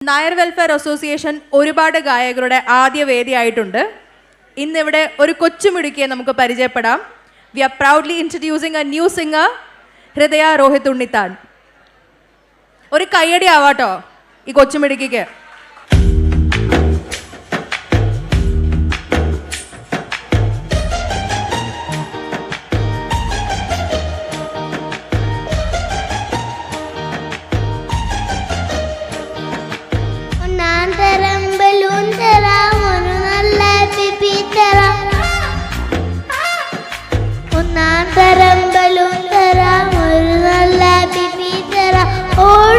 Nair welfare association ഒരുപാട് ഗായകരുടെ ആദ്യ വേദിയായിട്ടുണ്ട്. ഇന്നിവിടെ ഒരു കൊച്ചുമിടുക്കിയെ നമുക്ക് പരിചയപ്പെടാം. We are proudly introducing a new singer, Hridaya Rohit Unnithan. ഒരു കയ്യടി ആവാട്ടോ ഈ കൊച്ചുമിടുക്കിക്ക്. ഓ